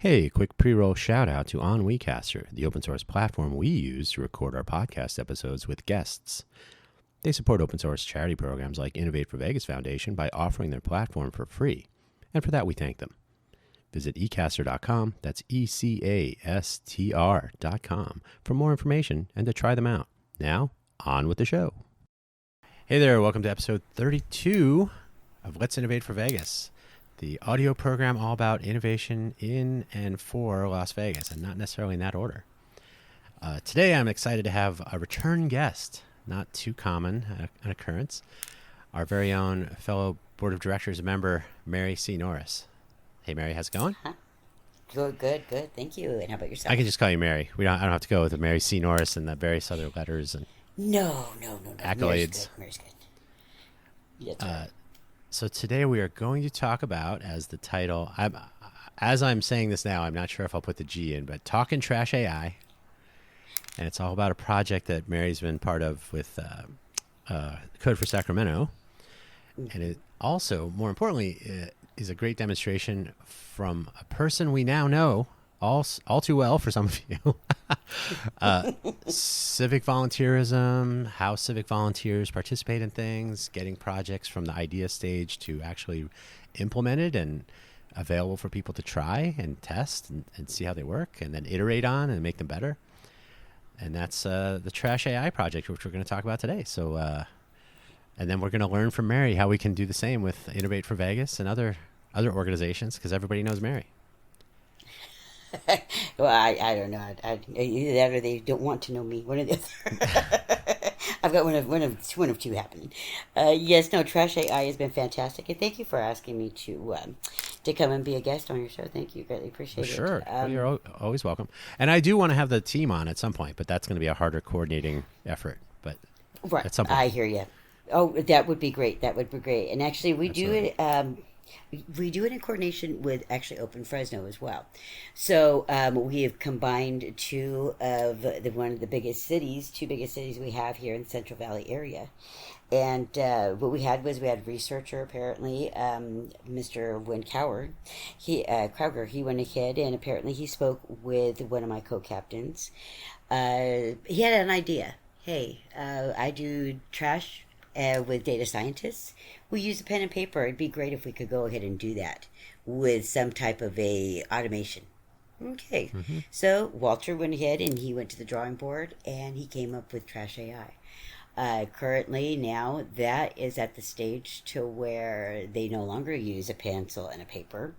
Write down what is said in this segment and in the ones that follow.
Hey, quick pre-roll shout out to OnWeCaster, the open source platform we use to record our podcast episodes with guests. They support open source charity programs like Innovate for Vegas Foundation by offering their platform for free, and for that we thank them. Visit ecaster.com, that's ECASTR.com, for more information and to try them out. Now, on with the show. Hey there, welcome to episode 32 of Let's Innovate for Vegas, the audio program all about innovation in and for Las Vegas, and not necessarily in that order. Today I'm excited to have a return guest, not too common an occurrence, our very own fellow Board of Directors member, Mary C. Norris. Hey, Mary, how's it going? Good. Thank you. And how about yourself? I can just call you Mary. I don't have to go with the Mary C. Norris and the various other letters and No. accolades. Mary's good. That's right. So today we are going to talk about, as the title, as I'm saying this now, I'm not sure if I'll put the G in, but Talking TrashAI. And it's all about a project that Mary's been part of with Code for Sacramento. And it also, more importantly, is a great demonstration from a person we now know all too well for some of you. Civic volunteerism, how civic volunteers participate in things, getting projects from the idea stage to actually implemented and available for people to try and test and see how they work and then iterate on and make them better. And that's the TrashAI project, which we're going to talk about today. So, and then we're going to learn from Mary how we can do the same with Innovate for Vegas and other organizations, because everybody knows Mary. Well, I don't know. Either that or they don't want to know me. One or the other. I've got one of two happening. Yes, no, TrashAI has been fantastic, and thank you for asking me to come and be a guest on your show. Thank you, greatly appreciate it. Sure, well, you're always welcome. And I do want to have the team on at some point, but that's going to be a harder coordinating effort. But right, at some point. I hear you. Oh, that would be great. And actually, we Absolutely. do it. We do it in coordination with actually Open Fresno as well. So we have combined two of the biggest cities we have here in the Central Valley area. And what we had researcher, apparently, Mr. Wynn Krauger. He went ahead and apparently he spoke with one of my co-captains. He had an idea. Hey, I do trash with data scientists. We use a pen and paper. It'd be great if we could go ahead and do that with some type of a automation. Okay. Mm-hmm. So Walter went ahead and he went to the drawing board and he came up with TrashAI. Currently now that is at the stage to where they no longer use a pencil and a paper.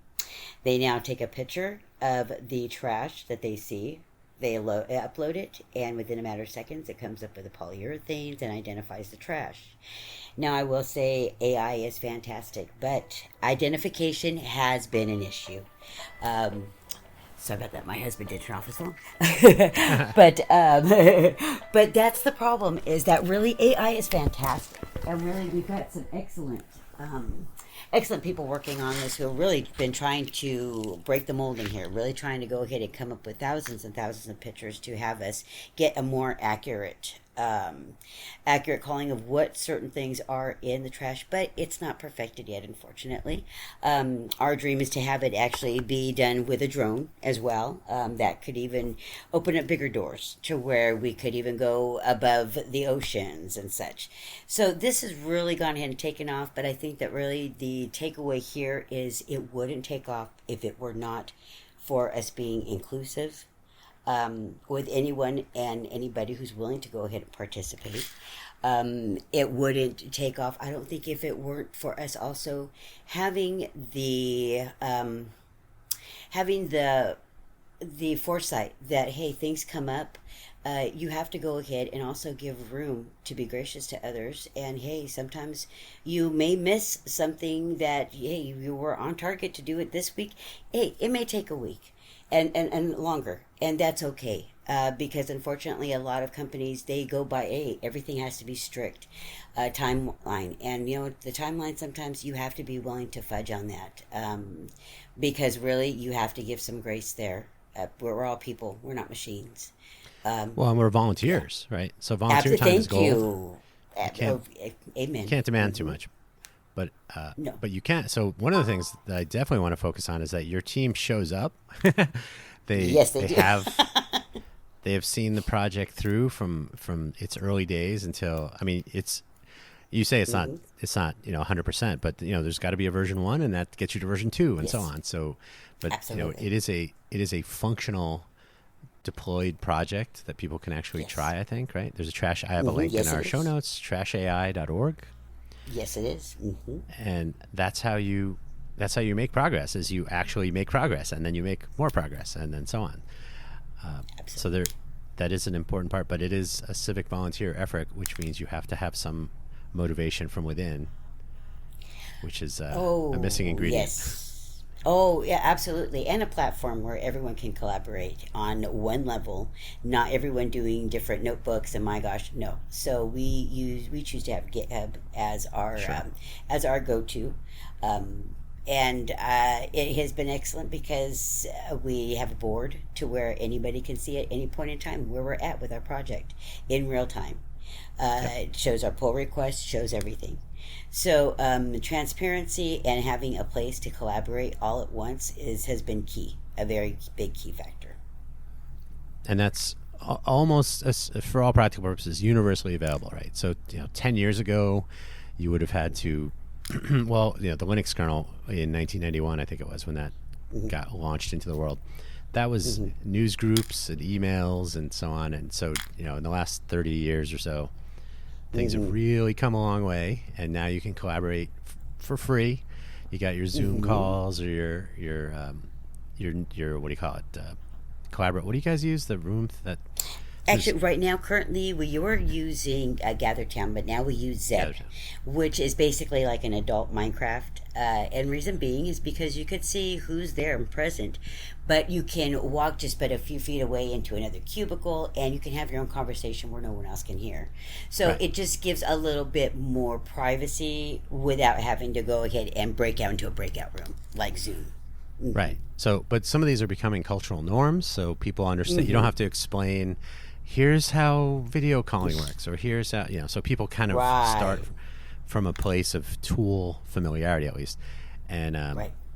They now take a picture of the trash that they see. They upload it, and within a matter of seconds, it comes up with the polyurethanes and identifies the trash. Now, I will say AI is fantastic, but identification has been an issue. Sorry about that. My husband did turn off his phone. But that's the problem, is that really AI is fantastic. And really, we've got some excellent people working on this who have really been trying to break the mold in here, really trying to go ahead and come up with thousands and thousands of pictures to have us get a more accurate calling of what certain things are in the trash, but it's not perfected yet, unfortunately. Our dream is to have it actually be done with a drone as well. That could even open up bigger doors to where we could even go above the oceans and such. So this has really gone ahead and taken off, but I think that really the takeaway here is it wouldn't take off if it were not for us being inclusive. With anyone and anybody who's willing to go ahead and participate. It wouldn't take off, I don't think, if it weren't for us also having the foresight that, hey, things come up. You have to go ahead and also give room to be gracious to others. And hey, sometimes you may miss something that, hey, you were on target to do it this week. Hey, it may take a week. And longer, and that's okay, because unfortunately a lot of companies, they go by everything has to be strict timeline, and the timeline, sometimes you have to be willing to fudge on that, because really you have to give some grace there. We're all people, we're not machines. Well, and we're volunteers, right? So volunteer time is gold. Thank you. Amen. You can't demand too much. but No. but you can't. So one of the things that I definitely want to focus on is that your team shows up. Yes, they do. They have seen the project through from its early days until, I mean, you say it's not 100%, but there's got to be a version 1, and that gets you to version 2, and Yes. so on. So, but Absolutely. it is a functional deployed project that people can actually Yes. try, I think, right? There's a trash. I have a link Yes, in our it show is. notes, trashai.org. Yes, it is. And that's how you make progress, is you actually make progress, and then you make more progress, and then so on. So that is an important part, but it is a civic volunteer effort, which means you have to have some motivation from within, which is a missing ingredient. Yes. Oh, yeah, absolutely. And a platform where everyone can collaborate on one level, not everyone doing different notebooks and my gosh, no. So we choose to have GitHub as our go-to. And it has been excellent because we have a board to where anybody can see at any point in time where we're at with our project in real time. It shows our pull requests, shows everything. So transparency and having a place to collaborate all at once has been key, a very big key factor. And that's almost, for all practical purposes, universally available, right? So 10 years ago, you would have had to well, the Linux kernel in 1991, I think it was, when that got launched into the world. That was news groups and emails and so on. And so, in the last 30 years or so, things have really come a long way. And now you can collaborate for free. You got your Zoom calls or your what do you call it? Collaborate. What do you guys use? The room that. Actually, right now, currently, we were using GatherTown, but now we use Zep, which is basically like an adult Minecraft. And reason being is because you could see who's there and present, but you can walk just but a few feet away into another cubicle, and you can have your own conversation where no one else can hear. So it just gives a little bit more privacy without having to go ahead and break out into a breakout room like Zoom. Right. So, but some of these are becoming cultural norms, so people understand. You don't have to explain, here's how video calling works, or here's how, so people kind of start from a place of tool familiarity, at least. And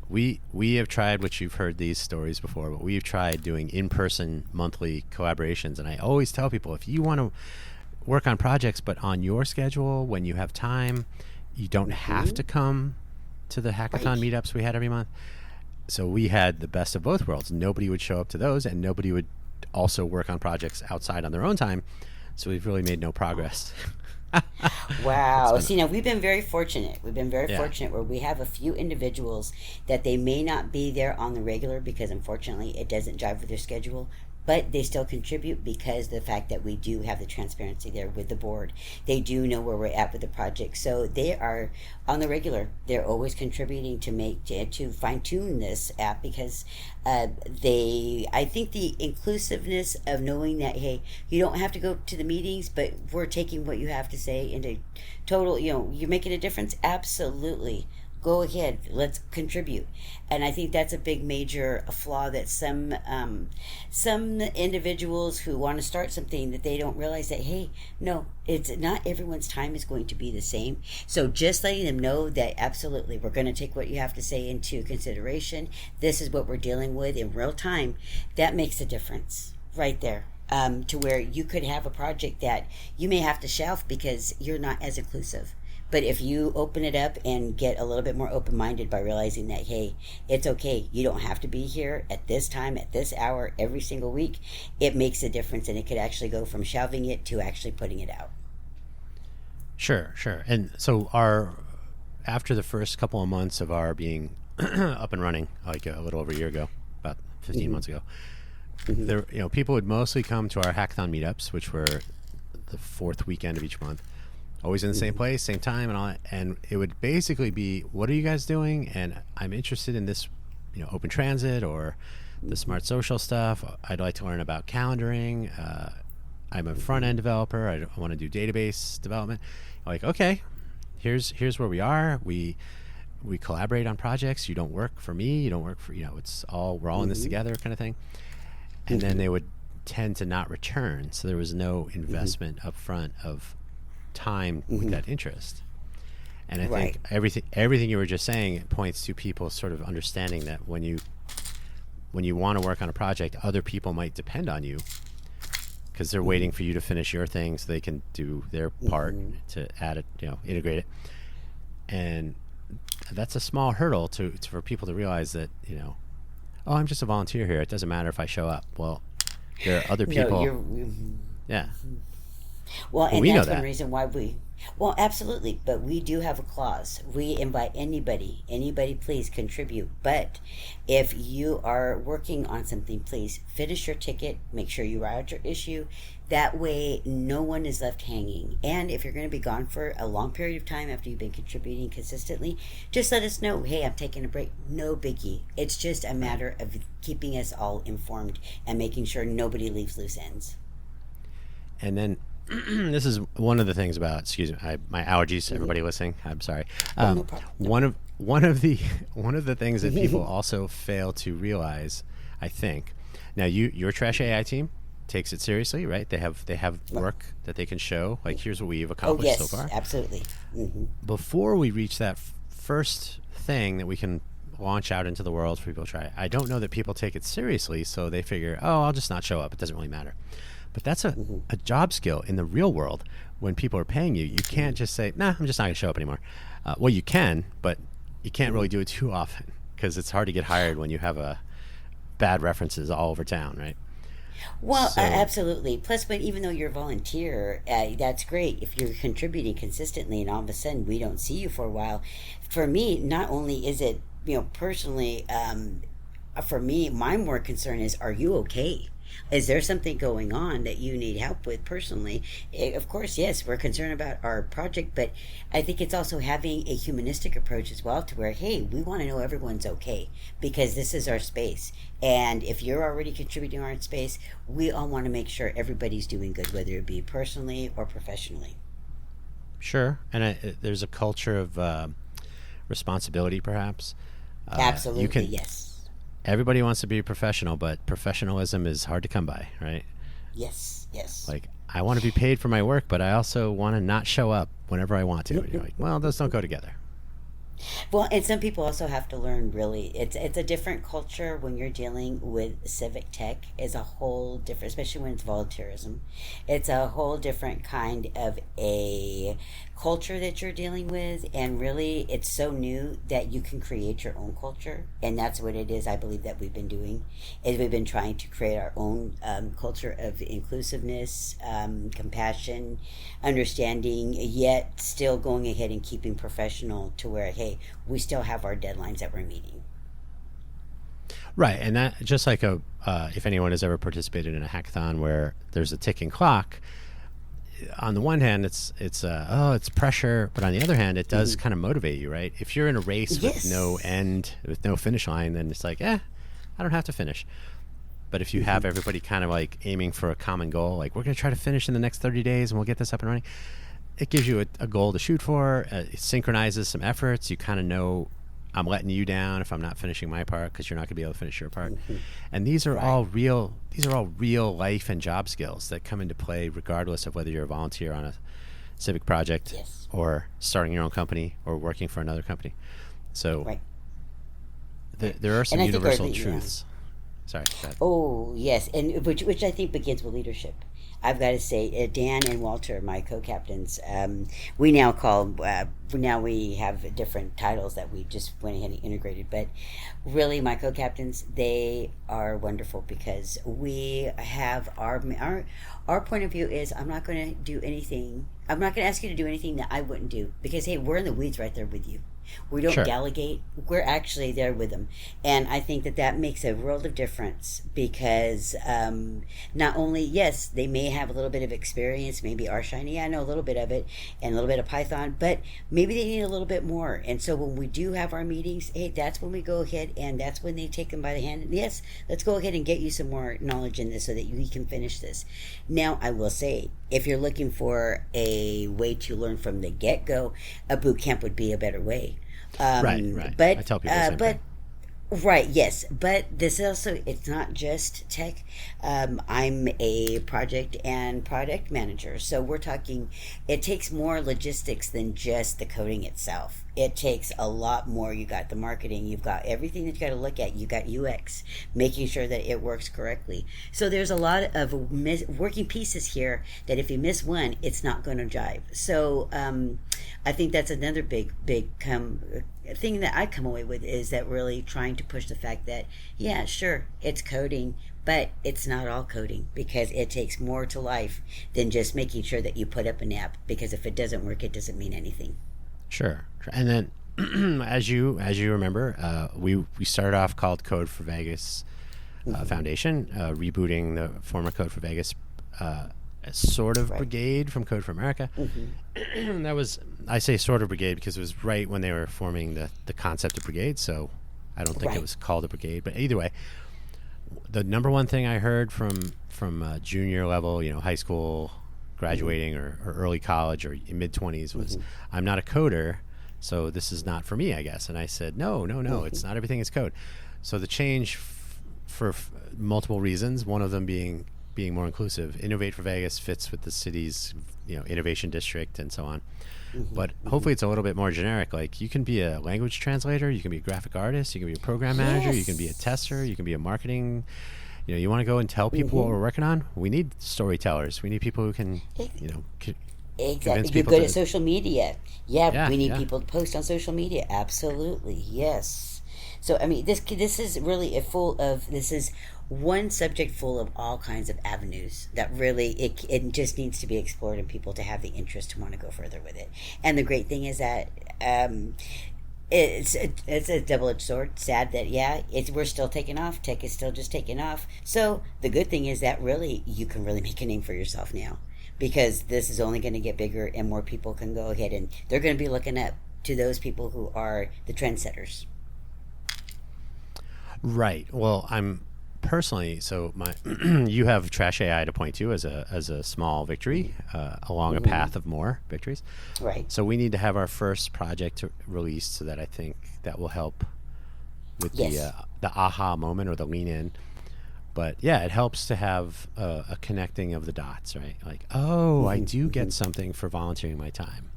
we have tried, which you've heard these stories before, but we've tried doing in-person monthly collaborations. And I always tell people, if you want to work on projects, but on your schedule, when you have time, you don't have to come to the hackathon meetups we had every month. So we had the best of both worlds. Nobody would show up to those, and nobody would also work on projects outside on their own time. So we've really made no progress. Wow. See, now we've been very fortunate. We've been very fortunate where we have a few individuals that they may not be there on the regular because unfortunately it doesn't jive with their schedule, but they still contribute because of the fact that we do have the transparency there with the board. They do know where we're at with the project. So they are on the regular. They're always contributing to fine-tune this app because I think the inclusiveness of knowing that, hey, you don't have to go to the meetings, but we're taking what you have to say into total, you're making a difference. Absolutely. Go ahead, let's contribute. And I think that's a big major flaw that some individuals who want to start something, that they don't realize that, hey, no, it's not everyone's time is going to be the same. So just letting them know that absolutely we're going to take what you have to say into consideration. This is what we're dealing with in real time. That makes a difference right there. To where you could have a project that you may have to shelf because you're not as inclusive. But if you open it up and get a little bit more open-minded by realizing that, hey, it's okay, you don't have to be here at this time, at this hour, every single week, it makes a difference, and it could actually go from shelving it to actually putting it out. Sure. And so after the first couple of months of our being up and running, like a little over a year ago, about 15 months ago, there, people would mostly come to our hackathon meetups, which were the fourth weekend of each month. Always in the same place, same time, and all that. And it would basically be, what are you guys doing? And I'm interested in this, open transit or the smart social stuff. I'd like to learn about calendaring. I'm a front end developer. I want to do database development. Like, okay, here's where we are. We collaborate on projects. You don't work for me. You don't work for, it's all, we're all in this together kind of thing. And then they would tend to not return. So there was no investment up front of time with that interest. And I think everything you were just saying, it points to people sort of understanding that when you want to work on a project, other people might depend on you because they're waiting for you to finish your thing so they can do their part to add it, integrate it. And that's a small hurdle for people to realize that, oh, I'm just a volunteer here. It doesn't matter if I show up. Well, there are other people. Yeah. Well, and that's one reason why well, absolutely. But we do have a clause. We invite anybody please contribute. But if you are working on something, please finish your ticket, make sure you write out your issue. That way, no one is left hanging. And if you're going to be gone for a long period of time after you've been contributing consistently, just let us know, hey, I'm taking a break. No biggie. It's just a matter of keeping us all informed and making sure nobody leaves loose ends. And then this is one of the things about, excuse me, my allergies, everybody listening, I'm sorry. No problem. One of the things that people also fail to realize, I think, now your TrashAI team takes it seriously, right? They have work that they can show, like here's what we've accomplished so far. Absolutely. Before we reach that first thing that we can launch out into the world for people to try, I don't know that people take it seriously, so they figure, oh, I'll just not show up. It doesn't really matter. But that's a job skill in the real world. When people are paying you, you can't just say, nah, I'm just not going to show up anymore. Well, you can, but you can't really do it too often because it's hard to get hired when you have bad references all over town, right? Well, absolutely. Plus, but even though you're a volunteer, that's great. If you're contributing consistently and all of a sudden we don't see you for a while, for me, not only is it, personally, for me, my more concern is, are you okay? Is there something going on that you need help with personally? Of course, yes, we're concerned about our project, but I think it's also having a humanistic approach as well to where, hey, we want to know everyone's okay because this is our space. And if you're already contributing to our space, we all want to make sure everybody's doing good, whether it be personally or professionally. Sure. And there's a culture of responsibility, perhaps. Absolutely, yes. Everybody wants to be a professional, but professionalism is hard to come by, right? Yes. Like, I want to be paid for my work, but I also want to not show up whenever I want to. You're like, well, those don't go together. Well, and some people also have to learn, really. It's a different culture when you're dealing with civic tech. It's a whole different, especially when it's volunteerism. It's a whole different kind of a culture that you're dealing with, and really it's so new that you can create your own culture, and that's what it is. I believe that we've been doing is we've been trying to create our own culture of inclusiveness, compassion, understanding, yet still going ahead and keeping professional to where, hey, we still have our deadlines that we're meeting. Right, and that just like if anyone has ever participated in a hackathon where there's a ticking clock, on the one hand, it's pressure, but on the other hand, it does kind of motivate you, right? If you're in a race with no end, with no finish line, then it's like, I don't have to finish. But if you have everybody kind of like aiming for a common goal, like we're going to try to finish in the next 30 days and we'll get this up and running, it gives you a goal to shoot for. It synchronizes some efforts. You kind of know, I'm letting you down if I'm not finishing my part because you're not going to be able to finish your part. And these are all real. These are all real life and job skills that come into play regardless of whether you're a volunteer on a civic project or starting your own company or working for another company. So there are some universal truths. Sorry. Oh, yes, and which I think begins with leadership. I've got to say, Dan and Walter, my co-captains, we now call, now we have different titles that we just went ahead and integrated, but really my co-captains, they are wonderful because we have our point of view is I'm not going to ask you to do anything that I wouldn't do because, hey, we're in the weeds right there with you. We don't delegate. We're actually there with them. And I think that makes a world of difference because not only, yes, they may have a little bit of experience, maybe R Shiny, I know a little bit of it, and a little bit of Python, but maybe they need a little bit more. And so when we do have our meetings, hey, that's when we go ahead and that's when they take them by the hand. And yes, let's go ahead and get you some more knowledge in this so that you can finish this. Now, I will say, if you're looking for a way to learn from the get-go, a boot camp would be a better way. Right. But, I tell people the same thing. Right, yes, but this also, it's not just tech. I'm a project and product manager, so we're talking, it takes more logistics than just the coding itself. It takes a lot more. You got the marketing, you've got everything that you got to look at, you got UX, making sure that it works correctly. So there's a lot of working pieces here that if you miss one, it's not going to jive. So I think that's another big thing that I come away with, is that really trying to push the fact that, yeah, sure, it's coding, but it's not all coding, because it takes more to life than just making sure that you put up an app, because if it doesn't work, it doesn't mean anything. Sure. And then as you remember, we started off called Code for Vegas Foundation, rebooting the former Code for Vegas sort of brigade from Code for America. That was, I say sort of brigade because it was right when they were forming the concept of brigade, so I don't think it was called a brigade. But either way, the number one thing I heard from junior level, high school, graduating or early college or mid-20s was, I'm not a coder, so this is not for me, I guess. And I said, no, it's not everything is code. So the change for multiple reasons, one of them being more inclusive. Innovate for Vegas fits with the city's innovation district and so on. But hopefully it's a little bit more generic. Like, you can be a language translator, you can be a graphic artist, you can be a program manager, you can be a tester, you can be a marketing. You want to go and tell people what we're working on? We need storytellers. We need people who can, Exactly. You're good at social media. Yeah, we need people to post on social media. Absolutely. Yes. So, I mean, this is really this is one subject full of all kinds of avenues that really, it just needs to be explored, and people to have the interest to want to go further with it. And the great thing is that it's a double-edged sword. Sad that we're still taking off. Tech is still just taking off. So the good thing is that really you can really make a name for yourself now, because this is only going to get bigger, and more people can go ahead and they're going to be looking up to those people who are the trendsetters. Right. Well, I'm personally, so you have TrashAI to point to as a small victory along a path of more victories. Right. So we need to have our first project released, so that I think that will help with the aha moment or the lean in. But yeah, it helps to have a connecting of the dots, right? Like, I do get something for volunteering my time,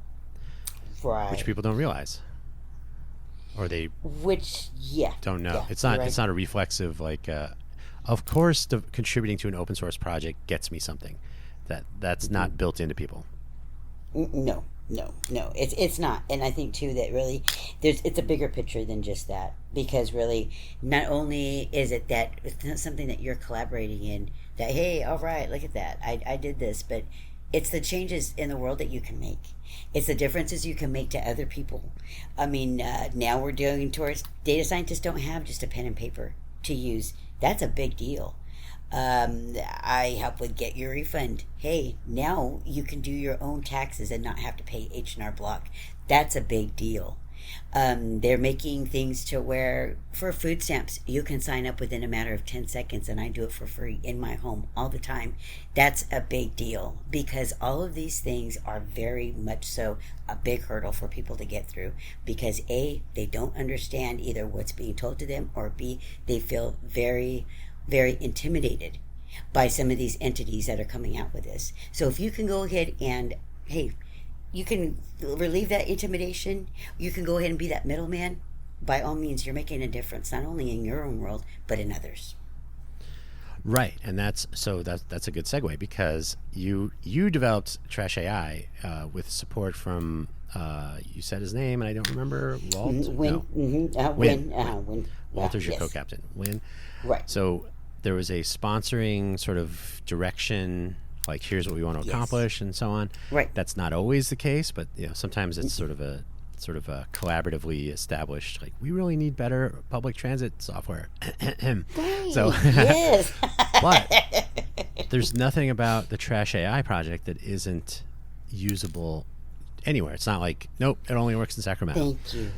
right? Which people don't realize, or they don't know. Yeah, it's not a reflexive, like. Of course, contributing to an open source project gets me something. That's not built into people. No, it's not. And I think too that really it's a bigger picture than just that, because really not only is it that it's not something that you're collaborating in, that hey, all right, look at that, I did this, but it's the changes in the world that you can make. It's the differences you can make to other people. I mean, now we're doing towards data scientists don't have just a pen and paper to use. That's a big deal. I help with Get Your Refund. Hey, now you can do your own taxes and not have to pay H&R Block. That's a big deal. They're making things to where for food stamps you can sign up within a matter of 10 seconds, and I do it for free in my home all the time. That's a big deal, because all of these things are very much so a big hurdle for people to get through, because A, they don't understand either what's being told to them, or B, they feel very, very intimidated by some of these entities that are coming out with this. So if you can go ahead and, hey, you can relieve that intimidation, you can go ahead and be that middleman, by all means, you're making a difference, not only in your own world, but in others. Right, and that's a good segue, because you developed TrashAI with support from you said his name and I don't remember. Walt? Win. No. Win. Walter's your co-captain. Win. Right. So there was a sponsoring sort of direction, like here's what we want to accomplish and so on. Right. That's not always the case, but sometimes it's sort of a collaboratively established, like, we really need better public transit software. Right. So yes. But there's nothing about the TrashAI project that isn't usable anywhere. It's not like, nope, it only works in Sacramento. Thank you.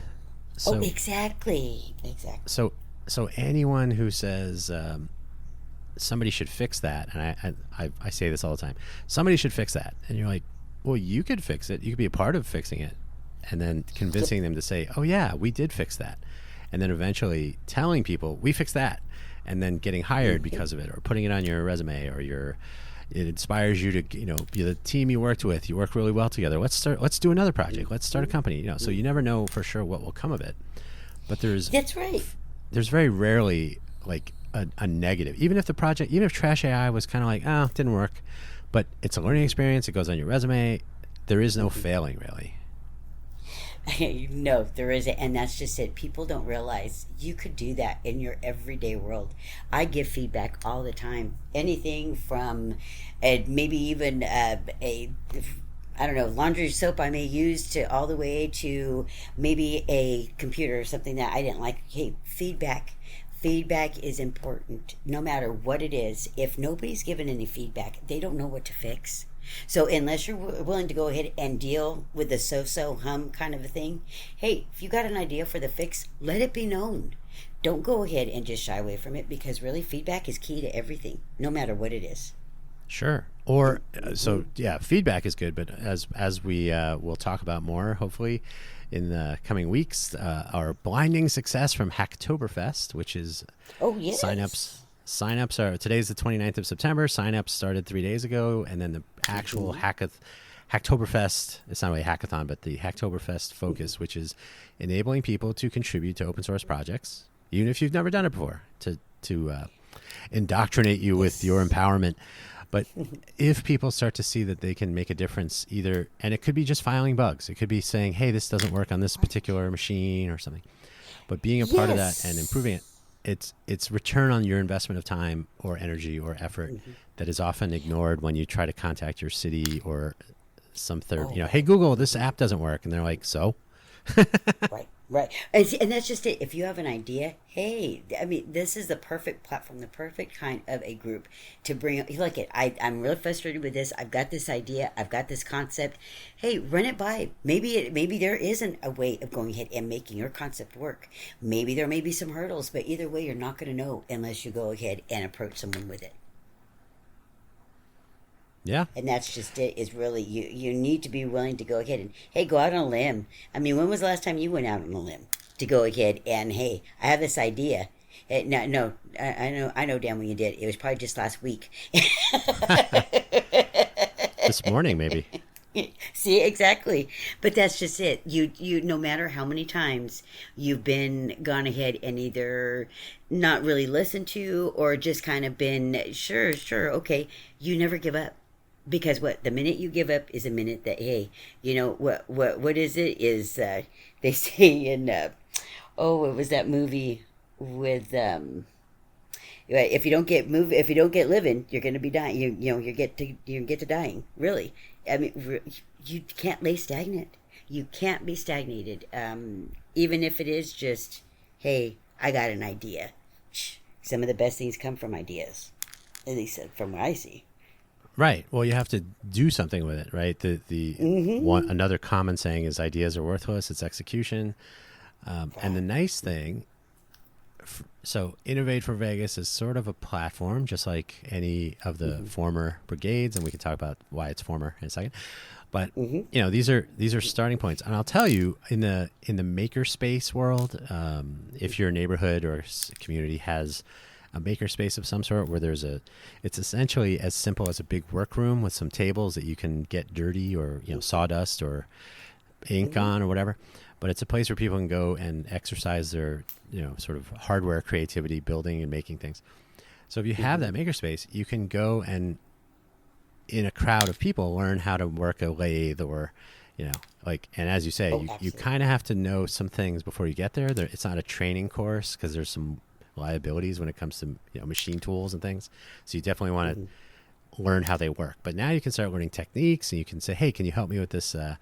So, exactly. So anyone who says somebody should fix that, and I say this all the time, somebody should fix that, and you're like, well, you could fix it. You could be a part of fixing it, and then convincing them to say, oh yeah, we did fix that. and then eventually telling people we fixed that, and then getting hired because of it, or putting it on your resume, or it inspires you to, be the team you worked with. You work really well together. Let's do another project. Let's start a company. So you never know for sure what will come of it. But that's right. There's very rarely like a negative. Even if TrashAI was kind of like, oh, it didn't work, but it's a learning experience. It goes on your resume. There is no failing, really. No, there isn't, and that's just it. People don't realize you could do that in your everyday world. I give feedback all the time. Anything from maybe even I don't know, laundry soap I may use, to all the way to maybe a computer or something that I didn't like. Hey, feedback. Feedback is important, no matter what it is. If nobody's given any feedback, they don't know what to fix. So unless you're willing to go ahead and deal with the so-so hum kind of a thing, hey, if you got an idea for the fix, let it be known. Don't go ahead and just shy away from it, because really feedback is key to everything, no matter what it is. Sure. Or feedback is good, but as we will talk about more, hopefully, in the coming weeks, our blinding success from Hacktoberfest, which is signups are, today's the 29th of September. Signups started 3 days ago, and then the actual Hacktoberfest, it's not really a hackathon, but the Hacktoberfest focus, which is enabling people to contribute to open source projects, even if you've never done it before, to indoctrinate you with your empowerment. But if people start to see that they can make a difference, and it could be just filing bugs. It could be saying, hey, this doesn't work on this particular machine or something. But being a part of that and improving it, it's return on your investment of time or energy or effort that is often ignored when you try to contact your city or some third, hey, Google, this app doesn't work. And they're like, so? Right. And that's just it. If you have an idea, hey, I mean, this is the perfect platform, the perfect kind of a group to bring up. Look, I'm really frustrated with this. I've got this idea. I've got this concept. Hey, run it by. Maybe there isn't a way of going ahead and making your concept work. Maybe there may be some hurdles, but either way, you're not going to know unless you go ahead and approach someone with it. Yeah. And that's just it, is really, you need to be willing to go ahead and, hey, go out on a limb. I mean, when was the last time you went out on a limb to go ahead and, hey, I have this idea. No, I know damn well you did. It was probably just last week. This morning, maybe. See, exactly. But that's just it. You no matter how many times you've gone ahead and either not really listened to or just kind of been, sure, okay, you never give up. Because the minute you give up is a minute that, hey, what is it? Is they say in what was that movie with if you don't get living, you're going to be dying. You get to dying. Really, I mean, you can't lay stagnant. You can't be stagnated. Even if it is just, hey, I got an idea. Some of the best things come from ideas, at least from what I see. Right. Well, you have to do something with it, right? Another common saying is ideas are worthless. It's execution. And the nice thing, so Innovate for Vegas is sort of a platform, just like any of the former brigades, and we can talk about why it's former in a second. But these are starting points, and I'll tell you, in the makerspace world, if your neighborhood or community has a makerspace of some sort where it's essentially as simple as a big workroom with some tables that you can get dirty or sawdust or ink on or whatever, but it's a place where people can go and exercise their sort of hardware creativity, building and making things. So if you have that makerspace, you can go and in a crowd of people learn how to work a lathe or and as you say, you kind of have to know some things before you get there. It's not a training course because there's some liabilities when it comes to machine tools and things, so you definitely want to learn how they work. But now you can start learning techniques, and you can say, hey, can you help me with this, can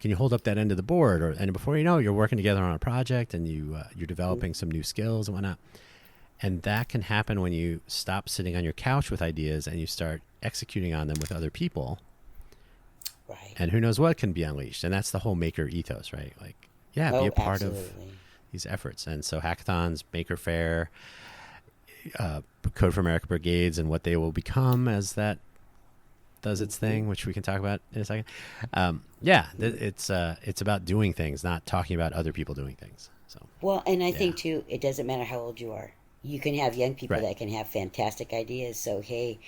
you hold up that end of the board, and before you know it, you're working together on a project, and you're developing some new skills and whatnot. And that can happen when you stop sitting on your couch with ideas and you start executing on them with other people, right? And who knows what can be unleashed. And that's the whole maker ethos, right? Be a part of these efforts. And so hackathons, Maker Faire, Code for America Brigades, and what they will become as that does its thing, which we can talk about in a second. It's about doing things, not talking about other people doing things. So Well, and I Yeah. think too, it doesn't matter how old you are. You can have young people Right. that can have fantastic ideas. So hey,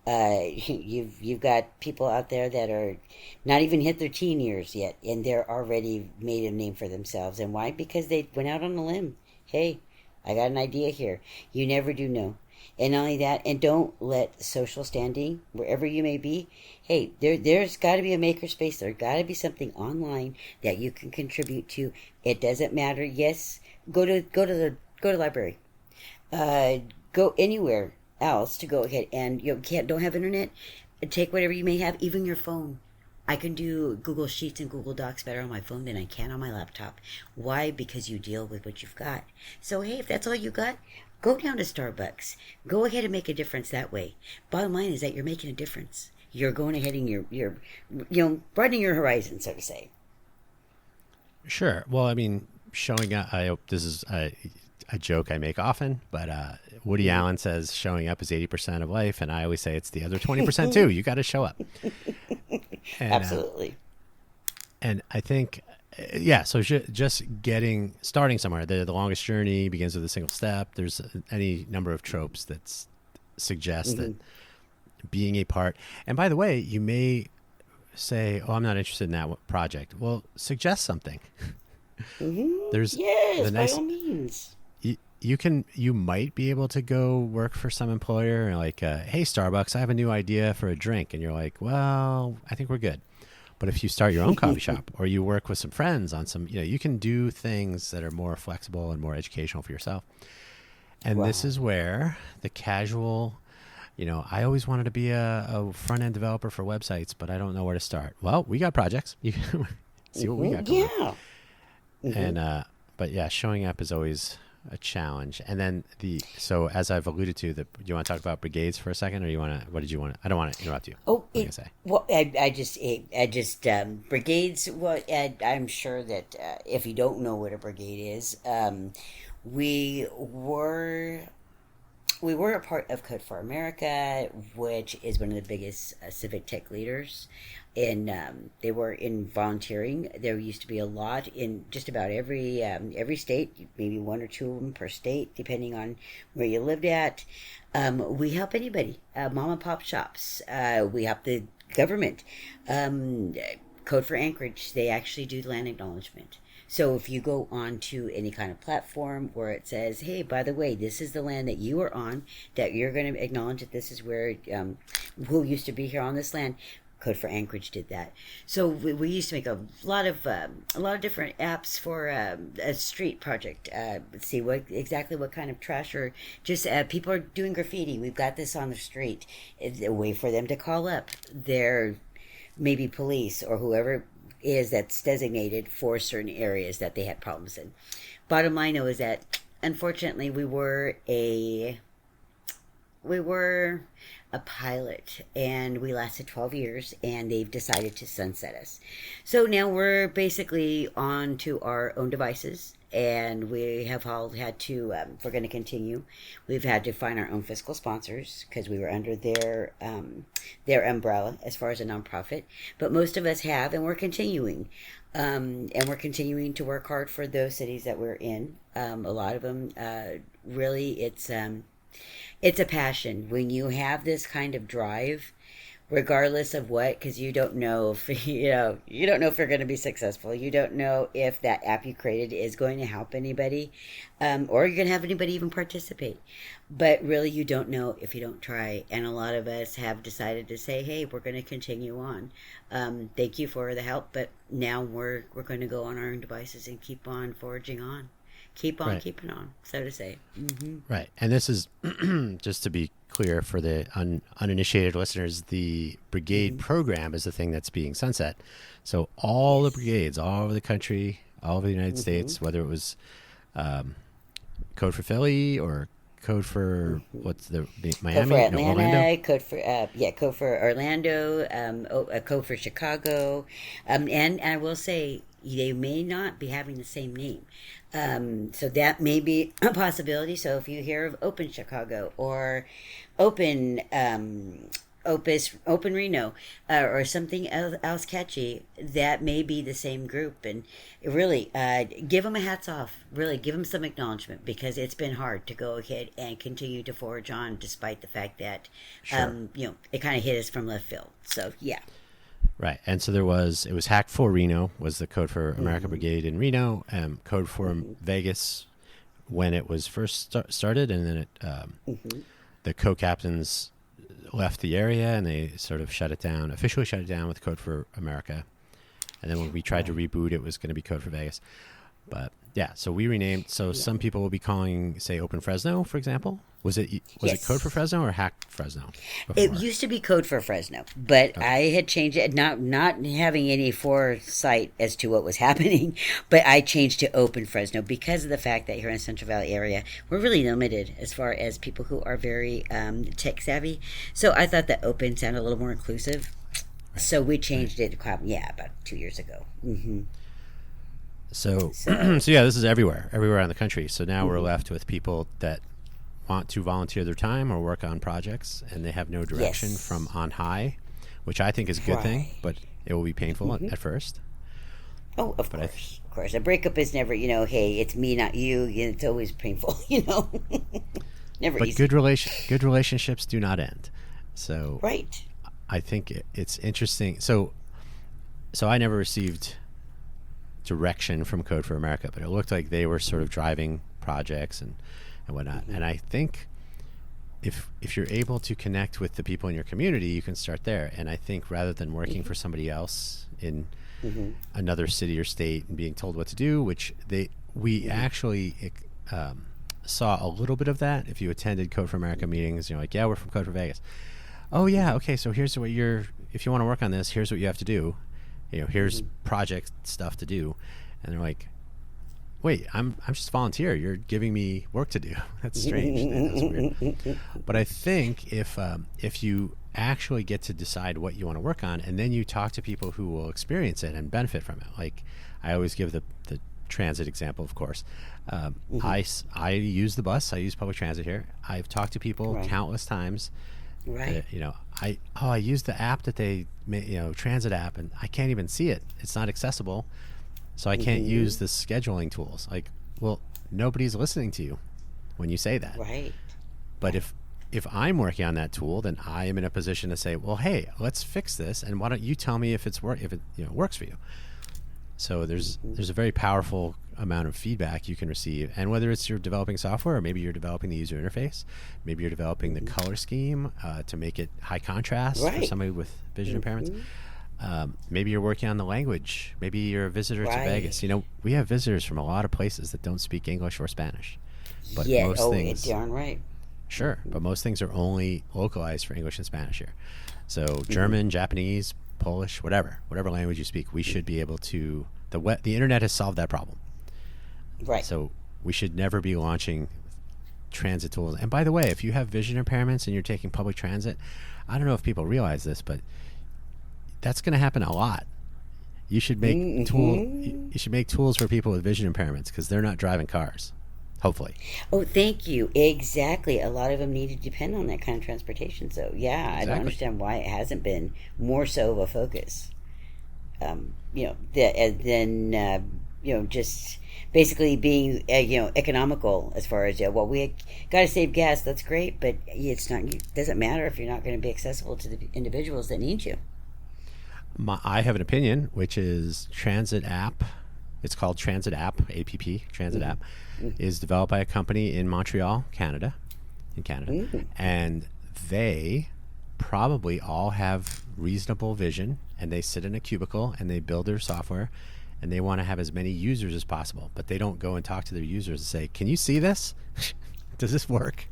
you've got people out there that are not even hit their teen years yet, and they're already made a name for themselves. And why? Because they went out on a limb. Hey, I got an idea here. You never do know. And not only that, and don't let social standing, wherever you may be, hey, there's got to be a makerspace. There's got to be something online that you can contribute to. It doesn't matter. Yes, go to the library. Uh, Go anywhere else to go ahead and you don't have internet. Take whatever you may have, even your phone. I can do Google Sheets and Google Docs better on my phone than I can on my laptop. Why? Because you deal with what you've got. So hey, if that's all you got, go down to Starbucks. Go ahead and make a difference that way. Bottom line is that you're making a difference. You're going ahead and you're broadening your horizon, so to say. Sure. Well, I mean, showing up. I hope this is a joke I make often, but Woody Allen says showing up is 80% of life, and I always say it's the other 20% too. You got to show up. And, Absolutely. And I think, yeah. So just starting somewhere. The longest journey begins with a single step. There's any number of tropes that suggest that being a part. And by the way, you may say, "Oh, I'm not interested in that project." Well, suggest something. There's Yes, the by nice. all means. You might be able to go work for some employer and like, hey, Starbucks, I have a new idea for a drink, and you're like, well, I think we're good. But if you start your own coffee shop or you work with some friends on some, you can do things that are more flexible and more educational for yourself. And this Wow. is where the casual, I always wanted to be a front end developer for websites, but I don't know where to start. Well, we got projects. You can see what we got going on. Yeah. And but yeah, showing up is always a challenge. And then so as I've alluded to, do you want to talk about brigades for a second, or what did you want to? I don't want to interrupt you. Oh, What are you gonna say? well, I just brigades. What I'm sure that if you don't know what a brigade is, we were we were a part of Code for America, which is one of the biggest civic tech leaders. And they were in volunteering. There used to be a lot in just about every state, maybe one or two of them per state, depending on where you lived at. We help anybody, mom and pop shops. We help the government. Code for Anchorage, they actually do land acknowledgement. So if you go on to any kind of platform where it says, hey, by the way, this is the land that you are on, that you're going to acknowledge that this is where, who used to be here on this land, Code for Anchorage did that. So we used to make a lot of different apps for a street project. Let's see exactly what kind of trash or just people are doing graffiti. We've got this on the street. It's a way for them to call up their maybe police or whoever is that's designated for certain areas that they had problems in. Bottom line though is that unfortunately we were a pilot and we lasted 12 years and they've decided to sunset us. So now we're basically on to our own devices and we have all had to, if we're going to continue, we've had to find our own fiscal sponsors because we were under their umbrella as far as a nonprofit. But most of us have, and we're continuing. And we're continuing to work hard for those cities that we're in. A lot of them, really, it's a passion when you have this kind of drive, regardless of what, because you don't know if you don't know if you're going to be successful. You don't know if that app you created is going to help anybody, or you're going to have anybody even participate. But really, you don't know if you don't try. And a lot of us have decided to say, "Hey, we're going to continue on. Thank you for the help, but now we're going to go on our own devices and keep on forging on." Keep on Right. keeping on, so to say. Mm-hmm. Right. And this is just to be clear for the uninitiated listeners, the brigade program is the thing that's being sunset. So all the brigades all over the country, all over the United States, whether it was Code for Philly or Code for what's the Miami? Code for Atlanta, Orlando? Code for Orlando, Code for Chicago, and I will say they may not be having the same name, so that may be a possibility. So if you hear of Open Chicago or Open Open Reno, or something else catchy, that may be the same group. And really, give them a hats off. Really, give them some acknowledgement, because it's been hard to go ahead and continue to forge on, despite the fact that, Sure. it kind of hit us from left field. So, yeah. Right. And so it was Hack for Reno was the code for America Brigade in Reno, code for Vegas when it was first started, and then the co-captains left the area and they sort of officially shut it down with Code for America. And then when we tried to reboot, it was going to be Code for Vegas. But yeah, so we renamed. So some people will be calling, say, Open Fresno, for example. Was it Code for Fresno or Hack Fresno before? It used to be Code for Fresno, but I had changed it, not having any foresight as to what was happening, but I changed to Open Fresno because of the fact that here in the Central Valley area, we're really limited as far as people who are very tech savvy. So I thought that Open sounded a little more inclusive. Right. So we changed it, about 2 years ago. Mm-hmm. So yeah, this is everywhere in the country. So now we're left with people that want to volunteer their time or work on projects, and they have no direction from on high, which I think is a good thing, but it will be painful at first. Oh, of course. A breakup is never, hey, it's me, not you. It's always painful, Never but easy. Good relationships do not end. So right. I think it's interesting. So I never received direction from Code for America, but it looked like they were sort of driving projects and whatnot. And I think if you're able to connect with the people in your community, you can start there. And I think rather than working for somebody else in another city or state and being told what to do, which we actually saw a little bit of that. If you attended Code for America meetings, you're like, yeah, we're from Code for Vegas. Oh yeah, okay, so here's what if you want to work on this, here's what you have to do. Here's project stuff to do. And they're like, wait, I'm just a volunteer. You're giving me work to do. That's strange. That's weird. But I think if you actually get to decide what you want to work on, and then you talk to people who will experience it and benefit from it. Like I always give the transit example, of course. I use the bus. I use public transit here. I've talked to people countless times. Right. I use the app that they transit app, and I can't even see it. It's not accessible. So I can't use the scheduling tools. Like, well, nobody's listening to you when you say that. Right. But if I'm working on that tool, then I am in a position to say, well, hey, let's fix this, and why don't you tell me if it works for you? So there's a very powerful amount of feedback you can receive, and whether it's you're developing software, or maybe you're developing the user interface, maybe you're developing the color scheme to make it high contrast for somebody with vision impairments. Maybe you're working on the language. Maybe you're a visitor to Vegas. We have visitors from a lot of places that don't speak English or Spanish. But most things, darn right. Sure, but most things are only localized for English and Spanish here. So German, Japanese, Polish, whatever language you speak, we should be able to. The internet has solved that problem. Right. So we should never be launching transit tools. And by the way, if you have vision impairments and you're taking public transit, I don't know if people realize this, but that's going to happen a lot. You should make You should make tools for people with vision impairments, because they're not driving cars. Hopefully. Oh, thank you. Exactly. A lot of them need to depend on that kind of transportation. So yeah, exactly. I don't understand why it hasn't been more so of a focus. Just basically being economical as far as we got to save gas. That's great, but it doesn't matter if you're not going to be accessible to the individuals that need you. I have an opinion, which is Transit App. It's called Transit App, Transit App, is developed by a company in Montreal, Canada, and they probably all have reasonable vision, and they sit in a cubicle and they build their software, and they want to have as many users as possible, but they don't go and talk to their users and say, can you see this? Does this work?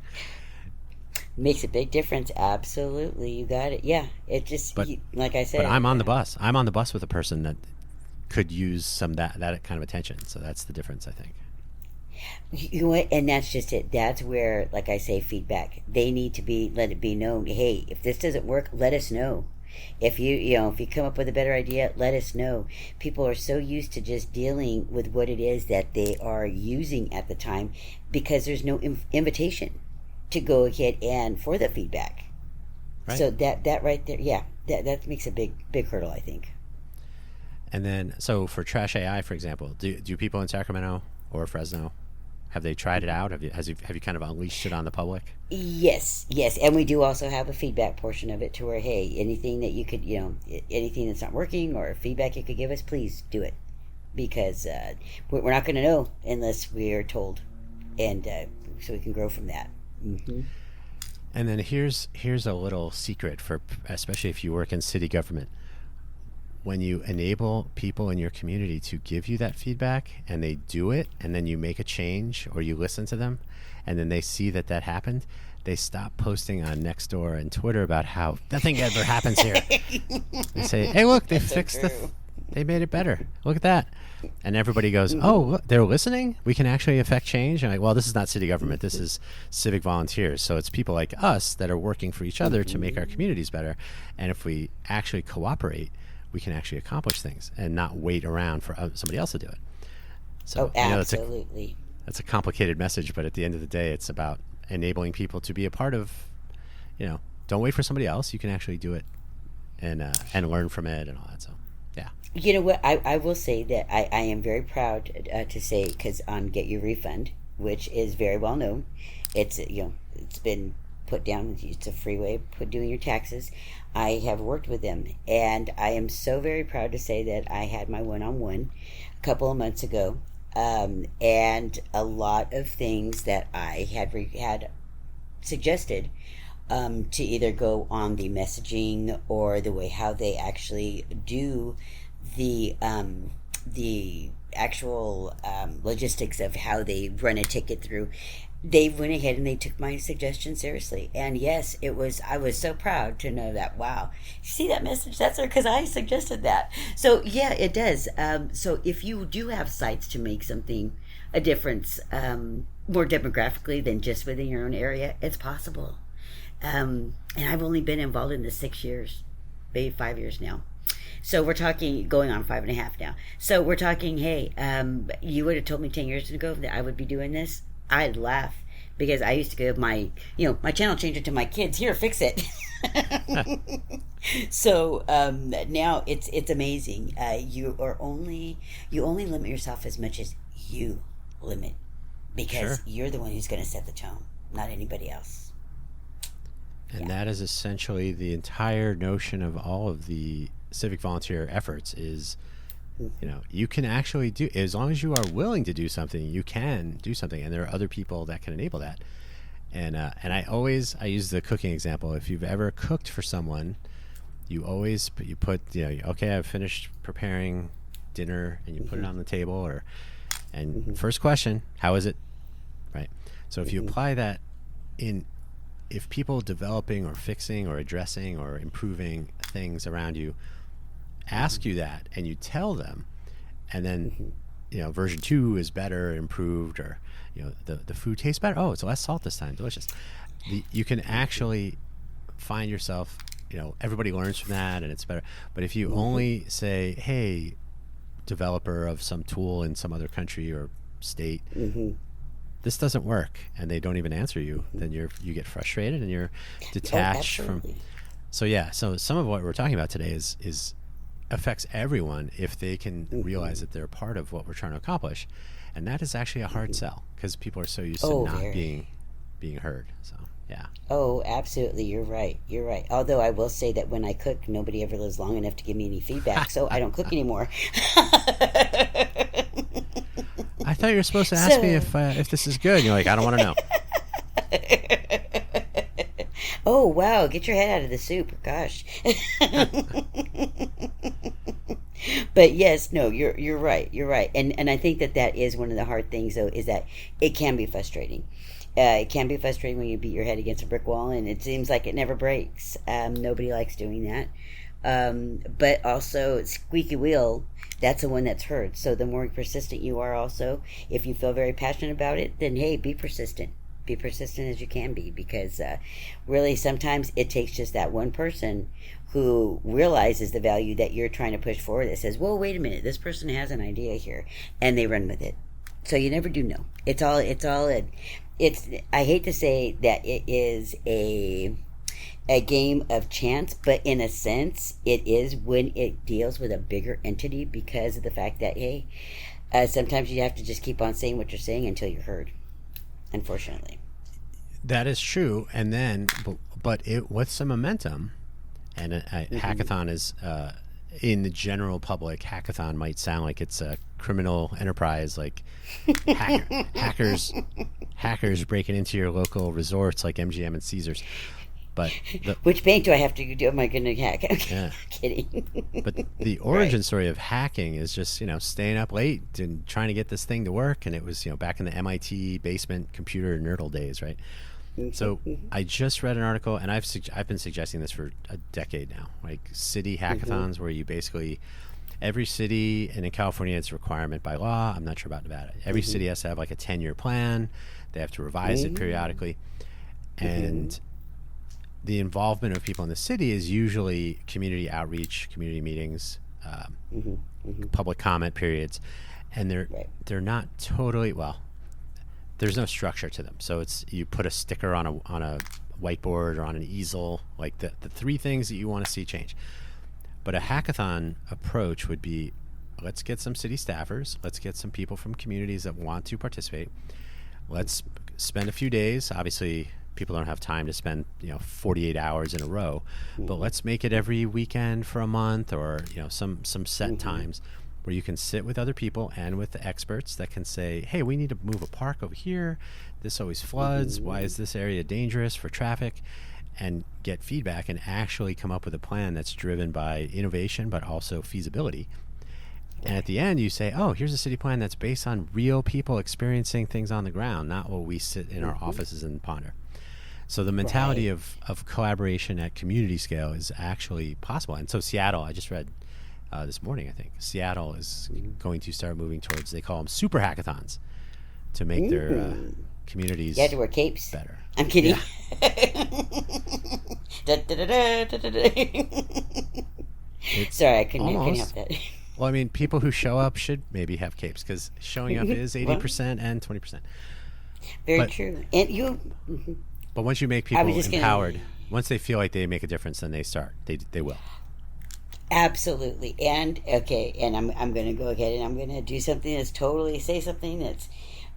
Makes a big difference. Absolutely. You got it. Yeah. It just, like I said. But I'm on the bus. I'm on the bus with a person that could use some that kind of attention. So that's the difference, I think. You know what? And that's just it. That's where, like I say, feedback. They need to let it be known. Hey, if this doesn't work, let us know. If you come up with a better idea, let us know. People are so used to just dealing with what it is that they are using at the time, because there's no invitation to go ahead and for the feedback. Right. So that right there, yeah, that makes a big hurdle, I think. And then, so for TrashAI, for example, do people in Sacramento or Fresno, have they tried it out? Have you kind of unleashed it on the public? Yes, and we do also have a feedback portion of it to where, hey, anything that you could, anything that's not working or feedback you could give us, please do it, because we're not going to know unless we are told, and so we can grow from that. Mm-hmm. And then here's a little secret for, especially if you work in city government. When you enable people in your community to give you that feedback and they do it, and then you make a change or you listen to them, and then they see that happened, they stop posting on Nextdoor and Twitter about how nothing ever happens here. They say, hey, look, they fixed they made it better. Look at that. And everybody goes, oh, look, they're listening? We can actually affect change? And well, this is not city government. This is civic volunteers. So it's people like us that are working for each other to make our communities better. And if we actually cooperate, we can actually accomplish things and not wait around for somebody else to do it. So absolutely. That's a complicated message, but at the end of the day, it's about enabling people to be a part of, don't wait for somebody else. You can actually do it and learn from it and all that. So, yeah. You know what? I will say that I am very proud to say, because on Get Your Refund, which is very well known, it's been put down. It's a free way of doing your taxes. I have worked with them, and I am so very proud to say that I had my one-on-one a couple of months ago, and a lot of things that I had suggested to either go on the messaging or the way how they actually do the actual logistics of how they run a ticket through. They went ahead and they took my suggestion seriously. And yes, I was so proud to know that, wow, you see that message? That's because I suggested that. So yeah, it does. So if you do have sites to make a difference, more demographically than just within your own area, it's possible. And I've only been involved in this 6 years, maybe 5 years now. So we're talking going on 5.5 now. So we're talking, hey, you would have told me 10 years ago that I would be doing this. I'd laugh, because I used to give my channel changer to my kids. Here, fix it. So now it's amazing. You only limit yourself as much as you limit, because you're the one who's going to set the tone, not anybody else. And that is essentially the entire notion of all of the civic volunteer efforts is, you can actually do, as long as you are willing to do something, you can do something, and there are other people that can enable that. And I use the cooking example. If you've ever cooked for someone, you put okay, I've finished preparing dinner, and you put it on the table, and first question, how is it? Right. So if you apply that if people developing or fixing or addressing or improving things around you ask you that, and you tell them, and then version 2 is better, improved, or the food tastes better, oh, it's less salt this time, delicious, you can actually find yourself, everybody learns from that, and it's better. But if you only say, hey, developer of some tool in some other country or state, this doesn't work, and they don't even answer you, then you get frustrated and you're detached from. So some of what we're talking about today is affects everyone if they can realize that they're part of what we're trying to accomplish, and that is actually a hard sell, because people are so used to not being heard. So yeah. Oh, absolutely, you're right. Although I will say that when I cook, nobody ever lives long enough to give me any feedback, so I don't cook anymore. I thought you were supposed to ask me if this is good. You're like, I don't want to know. Oh wow, get your head out of the soup, gosh. But yes, no, you're right, and I think that is one of the hard things, though, is that it can be frustrating. It can be frustrating when you beat your head against a brick wall and it seems like it never breaks. Nobody likes doing that. But also, squeaky wheel, that's the one that's heard. So the more persistent you are, also, if you feel very passionate about it, then hey, be persistent. Be persistent as you can be, because really sometimes it takes just that one person who realizes the value that you're trying to push forward, that says, well, wait a minute, this person has an idea here, and they run with it. So you never do know. I hate to say that it is a game of chance, but in a sense, it is when it deals with a bigger entity because of the fact that, hey, sometimes you have to just keep on saying what you're saying until you're heard, unfortunately. That is true. And then, but it with some momentum, and hackathon is, in the general public, hackathon might sound like it's a criminal enterprise, like hackers breaking into your local resorts like MGM and Caesars. But which bank do I have to do? Am I going to hack? Yeah. Kidding. But the origin story of hacking is just, staying up late and trying to get this thing to work. And it was, back in the MIT basement computer nerdle days, right? So I just read an article, and I've been suggesting this for a decade now, like city hackathons, where you basically, every city, and in California it's a requirement by law, I'm not sure about Nevada, every city has to have like a 10-year plan. They have to revise it periodically. And the involvement of people in the city is usually community outreach, community meetings, public comment periods, and they're not totally, well, there's no structure to them. So it's, you put a sticker on a whiteboard or on an easel, like the three things that you want to see change. But a hackathon approach would be, let's get some city staffers, let's get some people from communities that want to participate. Let's spend a few days. Obviously, people don't have time to spend 48 hours in a row, but let's make it every weekend for a month, or some set times where you can sit with other people and with the experts that can say, hey, we need to move a park over here, this always floods, why is this area dangerous for traffic, and get feedback and actually come up with a plan that's driven by innovation but also feasibility. And at the end, you say, oh, here's a city plan that's based on real people experiencing things on the ground, not what we sit in our offices and ponder. So the mentality of collaboration at community scale is actually possible. And so Seattle, I just read this morning, I think, Seattle is going to start moving towards, they call them super hackathons, to make their communities You have to wear capes. better. I'm kidding. Sorry, I couldn't help that. Well, I mean, people who show up should maybe have capes, because showing up is 80% and 20%. Very true. And you... But once you make people empowered, once they feel like they make a difference, then they start. They will. Absolutely. And I'm going to go ahead and I'm going to do something say something that's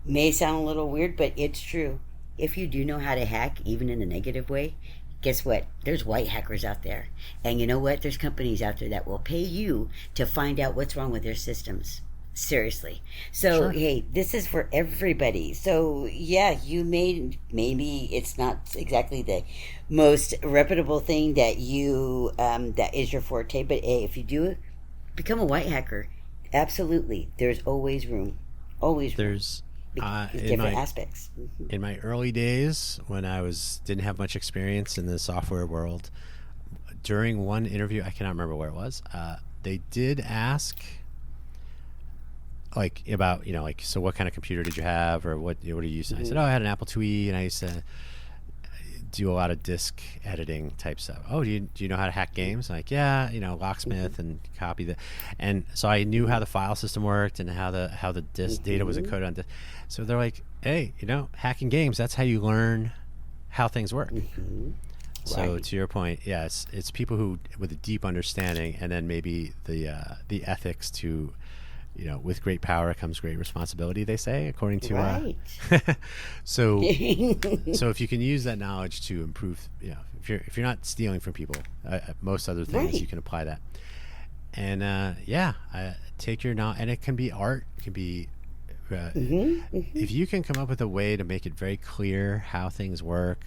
may sound a little weird, but it's true. If you do know how to hack, even in a negative way, guess what? There's white hackers out there. And you know what? There's companies out there that will pay you to find out what's wrong with their systems. Seriously. So, hey, this is for everybody. So, yeah, maybe it's not exactly the most reputable thing that you, that is your forte, but hey, if you do it, become a white hacker. Absolutely. There's always room. Always room. There's different aspects. In my early days, when I didn't have much experience in the software world, during one interview, I cannot remember where it was, they did ask, like, about, so what kind of computer did you have, or what are you using? I said, I had an Apple IIe, and I used to do a lot of disk editing type stuff. Oh, do you know how to hack games? I'm like, yeah, locksmith and copy the, and so I knew how the file system worked and how the disk data was encoded on disk. So they're like, hey, hacking games, that's how you learn how things work. So to your point, yeah, it's people who with a deep understanding, and then maybe the ethics to, with great power comes great responsibility, they say, according to so if you can use that knowledge to improve, if you're not stealing from people, most other things you can apply that. And take your knowledge, and it can be art, it can be if you can come up with a way to make it very clear how things work,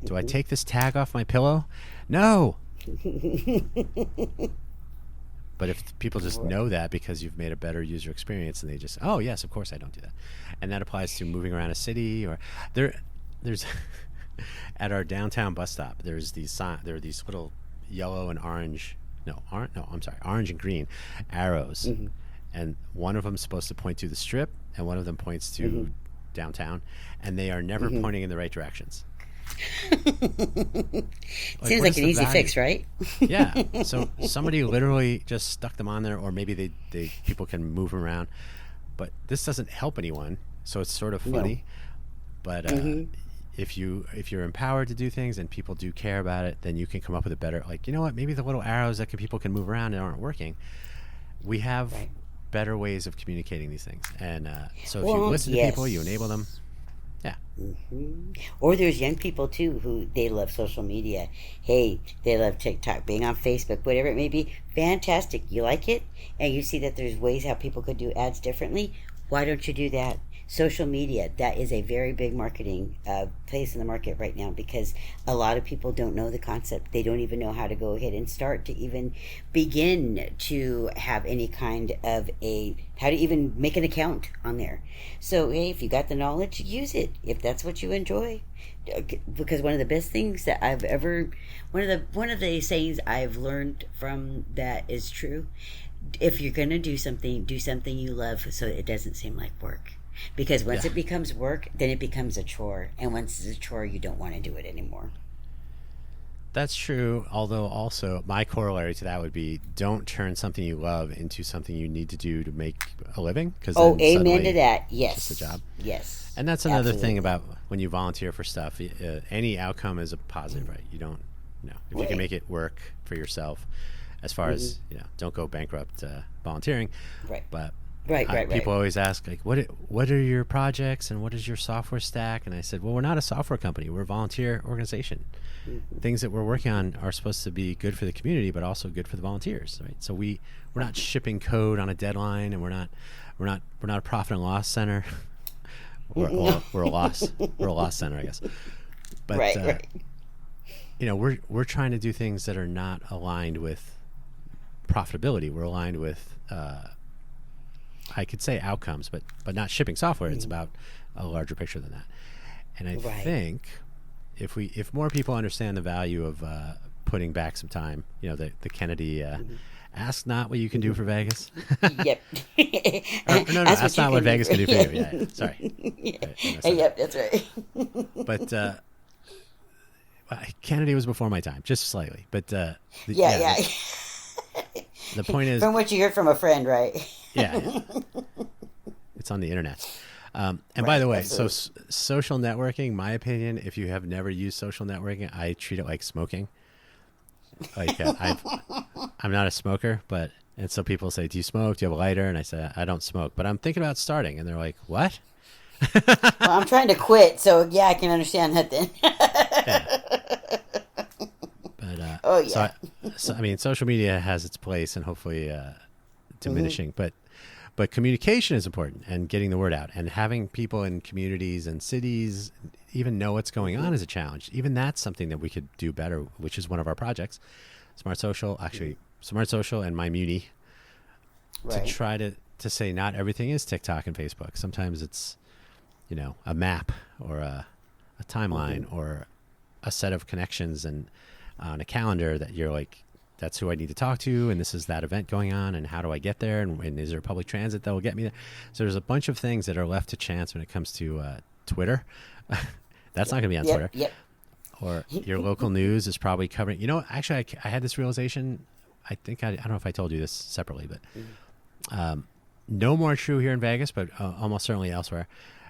do I take this tag off my pillow? No. But if people just know that because you've made a better user experience, and they just, oh yes, of course I don't do that. And that applies to moving around a city, or there's at our downtown bus stop, there are these little yellow and orange, orange and green arrows. And one of them is supposed to point to the strip, and one of them points to downtown, and they are never pointing in the right directions. Seems like an easy fix, right? Yeah. So somebody literally just stuck them on there, or maybe people can move them around, but this doesn't help anyone. So it's sort of funny, but if you're empowered to do things and people do care about it, then you can come up with a better, like, you know what, maybe the little arrows that people can move around and aren't working. We have better ways of communicating these things. And so if you listen to people, you enable them. Yeah. Or there's young people too who they love social media. Hey, they love TikTok, being on Facebook, whatever it may be. Fantastic. You like it, and you see that there's ways how people could do ads differently. Why don't you do that? Social media, that is a very big marketing place in the market right now, because a lot of people don't know the concept. They don't even know how to go ahead and start to even begin to have any kind of how to even make an account on there. So, hey, if you got the knowledge, use it if that's what you enjoy. Because one of the best things that I've ever, one of the sayings I've learned from that is true. If you're going to do something you love, so it doesn't seem like work. Because once it becomes work, then it becomes a chore. And once it's a chore, you don't want to do it anymore. That's true. Although also my corollary to that would be, don't turn something you love into something you need to do to make a living. Amen to that. Yes. It's just a job. Yes. And that's another thing about when you volunteer for stuff. Any outcome is a positive, right? You don't, if you can make it work for yourself, as far as, don't go bankrupt volunteering. Right. But Right. People always ask, like, what are your projects and what is your software stack? And I said, well, we're not a software company. We're a volunteer organization. Mm-hmm. Things that we're working on are supposed to be good for the community, but also good for the volunteers, right? So we're not shipping code on a deadline, and we're not a profit and loss center. We're a loss center, I guess. But we're trying to do things that are not aligned with profitability. We're aligned with I could say outcomes, but not shipping software. It's about a larger picture than that. And I think if more people understand the value of putting back some time, the Kennedy ask not what you can do for Vegas. Yep. No, ask not what Vegas can do for you. Yeah, sorry. Yep, that's right. But Kennedy was before my time, just slightly. But the point is, from what you heard from a friend, right? Yeah. It's on the internet. And by the way, absolutely. So social networking, my opinion, if you have never used social networking, I treat it like smoking. Like I'm not a smoker, and so people say, do you smoke? Do you have a lighter? And I say, I don't smoke, but I'm thinking about starting. And they're like, what? Well, I'm trying to quit, so yeah, I can understand that then. But so I mean, social media has its place, and hopefully diminishing, but communication is important, and getting the word out, and having people in communities and cities even know what's going on is a challenge. Even that's something that we could do better, which is one of our projects, Smart Social and My Muni, to try to say not everything is TikTok and Facebook. Sometimes it's, a map or a timeline or a set of connections and on a calendar that you're like, that's who I need to talk to, and this is that event going on, and how do I get there, and is there public transit that will get me there? So there's a bunch of things that are left to chance when it comes to Twitter. That's not going to be on Twitter. Yep. Or your local news is probably covering. Actually, I had this realization. I think I don't know if I told you this separately, but no more true here in Vegas, but almost certainly elsewhere.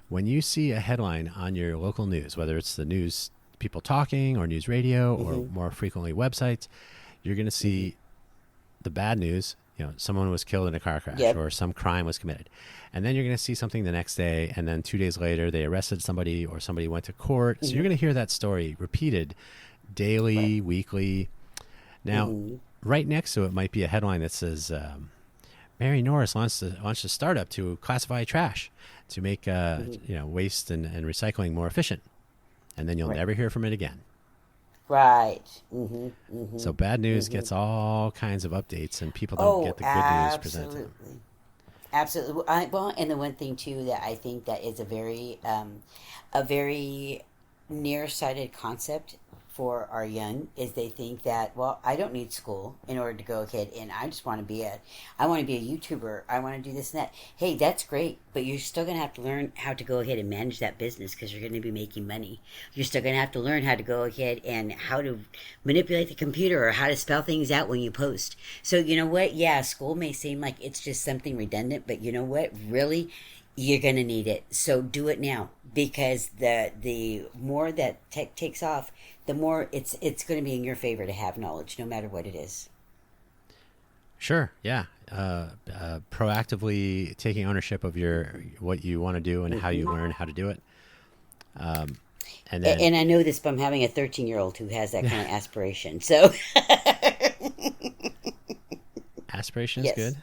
When you see a headline on your local news, whether it's the news people talking or news radio or more frequently websites, you're going to see the bad news, someone was killed in a car crash or some crime was committed. And then you're going to see something the next day, and then 2 days later they arrested somebody or somebody went to court. So you're going to hear that story repeated daily, weekly. Now, right next to it might be a headline that says, Mary Norris launched a startup to classify trash to make waste and recycling more efficient. And then you'll never hear from it again. Right. So bad news gets all kinds of updates, and people don't get the good news presented. Absolutely. And the one thing too that I think that is a very nearsighted concept for our young is they think that, well, I don't need school in order to go ahead and I just want to be a YouTuber. I want to do this and that. Hey, that's great, but you're still going to have to learn how to go ahead and manage that business because you're going to be making money. You're still going to have to learn how to go ahead and how to manipulate the computer or how to spell things out when you post. So you know what? Yeah, school may seem like it's just something redundant, but you know what? Really, You're going to need it. So do it now, because the more that tech takes off, the more it's going to be in your favor to have knowledge, no matter what it is. Sure. Yeah. Proactively taking ownership of what you want to do and how you learn how to do it. And then, And I know this from having a 13-year-old who has that kind of aspiration. So aspiration is yes. good.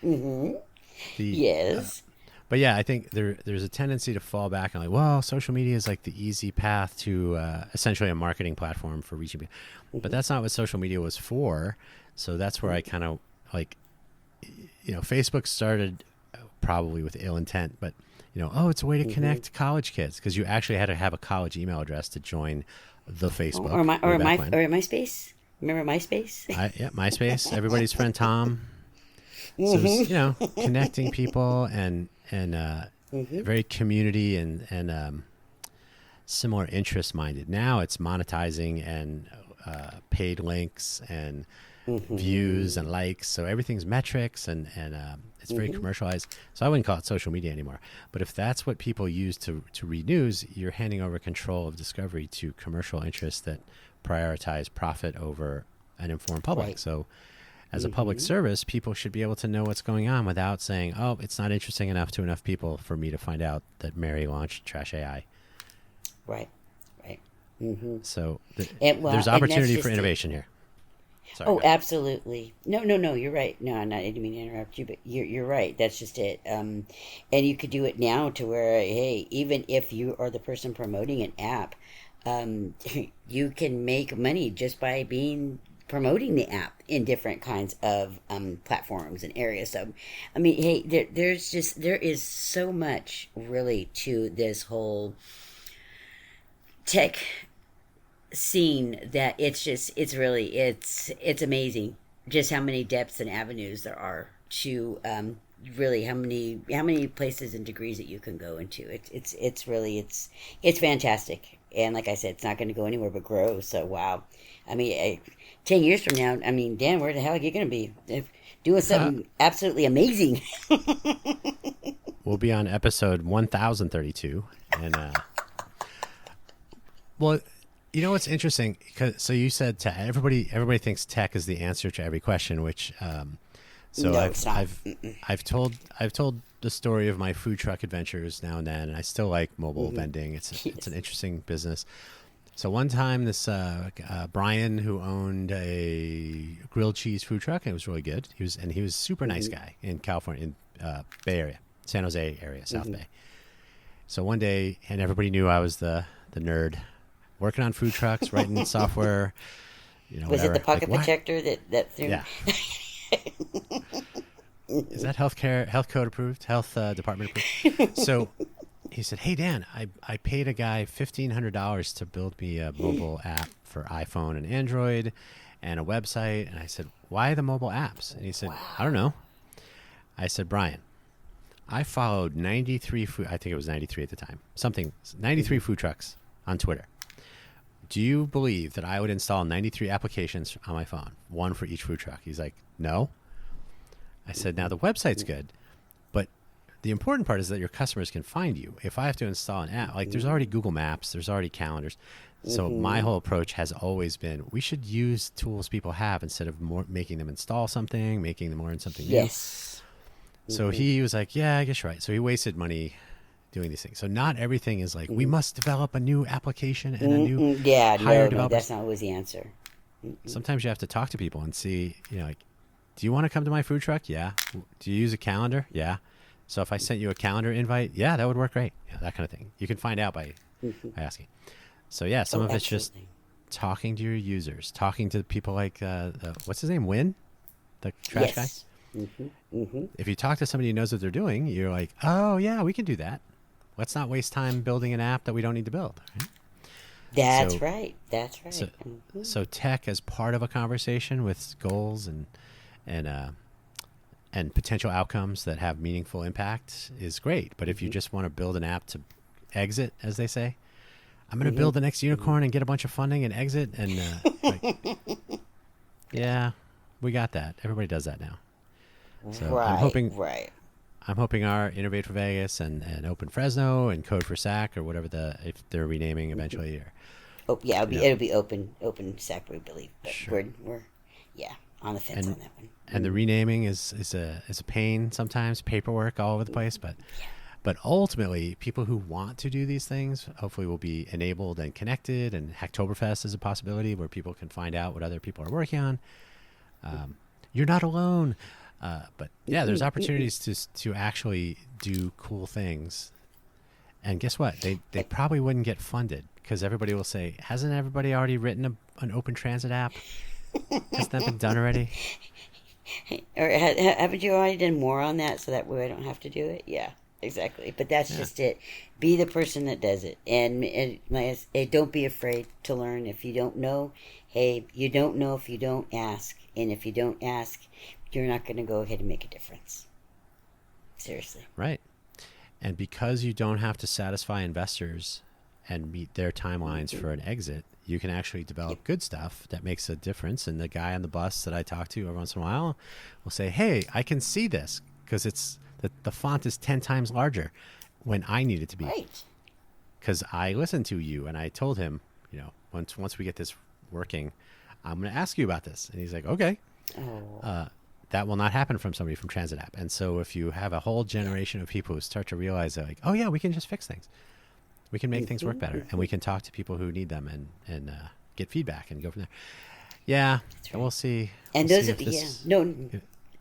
Mm-hmm. Yes. But yeah, I think there's a tendency to fall back on like, well, social media is like the easy path to essentially a marketing platform for reaching people. But that's not what social media was for. So that's where I kind of like, Facebook started probably with ill intent, but it's a way to connect college kids, because you actually had to have a college email address to join the Facebook or MySpace. Remember MySpace? Yeah, MySpace. Everybody's friend Tom. So it's, connecting people and very community and similar interest minded. Now it's monetizing and paid links and views and likes. So everything's metrics and it's very commercialized. So I wouldn't call it social media anymore. But if that's what people use to read news, you're handing over control of discovery to commercial interests that prioritize profit over an informed public. Right. So as a public service, people should be able to know what's going on without saying, oh, it's not interesting enough to enough people for me to find out that Mary launched TrashAI. Right. Mm-hmm. So there's opportunity for innovation here. Sorry, absolutely. No, you're right. No, I didn't mean to interrupt you, but you're right. That's just it. And you could do it now to where, hey, even if you are the person promoting an app, you can make money just by promoting the app in different kinds of platforms and areas. So, I mean, hey, there is so much really to this whole tech scene that it's amazing just how many depths and avenues there are to really how many places and degrees that you can go into. It's really fantastic. And like I said, it's not going to go anywhere but grow. So wow, I mean, 10 years from now, I mean, Dan, where the hell are you going to be? Doing something absolutely amazing. We'll be on episode 1032, and well, you know what's interesting? So you said everybody thinks tech is the answer to every question, which so no, I've told the story of my food truck adventures now and then, and I still like mobile vending. It's an interesting business. So one time, this Brian, who owned a grilled cheese food truck, and it was really good. He was a super nice guy in California, in Bay Area, San Jose area, South Bay. So one day, and everybody knew I was the nerd working on food trucks, writing software. Was whatever. it the pocket protector that threw? Yeah. Is that health code approved? Health department approved? So he said, "Hey Dan, I paid a guy $1,500 to build me a mobile app for iPhone and Android, and a website." And I said, "Why the mobile apps?" And he said, "I don't know." I said, "Brian, I followed 93 food. I think it was 93 at the time. 93 food trucks on Twitter. Do you believe that I would install 93 applications on my phone, one for each food truck?" He's like, "No." I said, "Now the website's good, but the important part is that your customers can find you. If I have to install an app, like there's already Google Maps, there's already calendars." So my whole approach has always been, we should use tools people have instead of making them install something, making them learn something new. Yes. So he was like, "Yeah, I guess you're right." So he wasted money doing these things. So not everything is like, we must develop a new application and a new hire developers. No, that's not always the answer. Sometimes you have to talk to people and see, like, do you want to come to my food truck? Yeah. Do you use a calendar? Yeah. So if I sent you a calendar invite, yeah, that would work great. Yeah, that kind of thing. You can find out by asking. So yeah, some of it's just talking to your users, talking to people like, what's his name? Win? The trash guy? If you talk to somebody who knows what they're doing, you're like, oh yeah, we can do that. Let's not waste time building an app that we don't need to build. Right? That's right. So tech as part of a conversation with goals and potential outcomes that have meaningful impact is great. But if you just want to build an app to exit, as they say, I'm going to build the next unicorn and get a bunch of funding and exit. And yeah, we got that. Everybody does that now. So I'm hoping I'm hoping our Innovate for Vegas and Open Fresno and Code for SAC or whatever if they're renaming eventually. Or, Oh yeah, it'll be open SAC, we believe. But sure. we're yeah on the fence on that one. And the renaming is a pain sometimes, paperwork all over the place, but ultimately people who want to do these things hopefully will be enabled and connected, and Hacktoberfest is a possibility where people can find out what other people are working on. You're not alone. But yeah, there's opportunities to actually do cool things. And guess what? They probably wouldn't get funded because everybody will say, hasn't everybody already written an open transit app? Hasn't that been done already? Or haven't you already done more on that so that way I don't have to do it? Yeah, exactly. But that's just it. Be the person that does it. And don't be afraid to learn. If you don't know, hey, you don't know if you don't ask. And if you don't ask, you're not going to go ahead and make a difference. Seriously. Right. And because you don't have to satisfy investors and meet their timelines for an exit, you can actually develop good stuff that makes a difference. And the guy on the bus that I talk to every once in a while will say, hey, I can see this because it's the font is 10 times larger when I need it to be. Right. Because I listened to you and I told him, once we get this working, I'm going to ask you about this. And he's like, okay. Oh. That will not happen from somebody from Transit App. And so if you have a whole generation of people who start to realize that, like, oh yeah, we can just fix things. We can make things work better, and we can talk to people who need them and get feedback and go from there. Yeah, right. And we'll see. And we'll those see of no,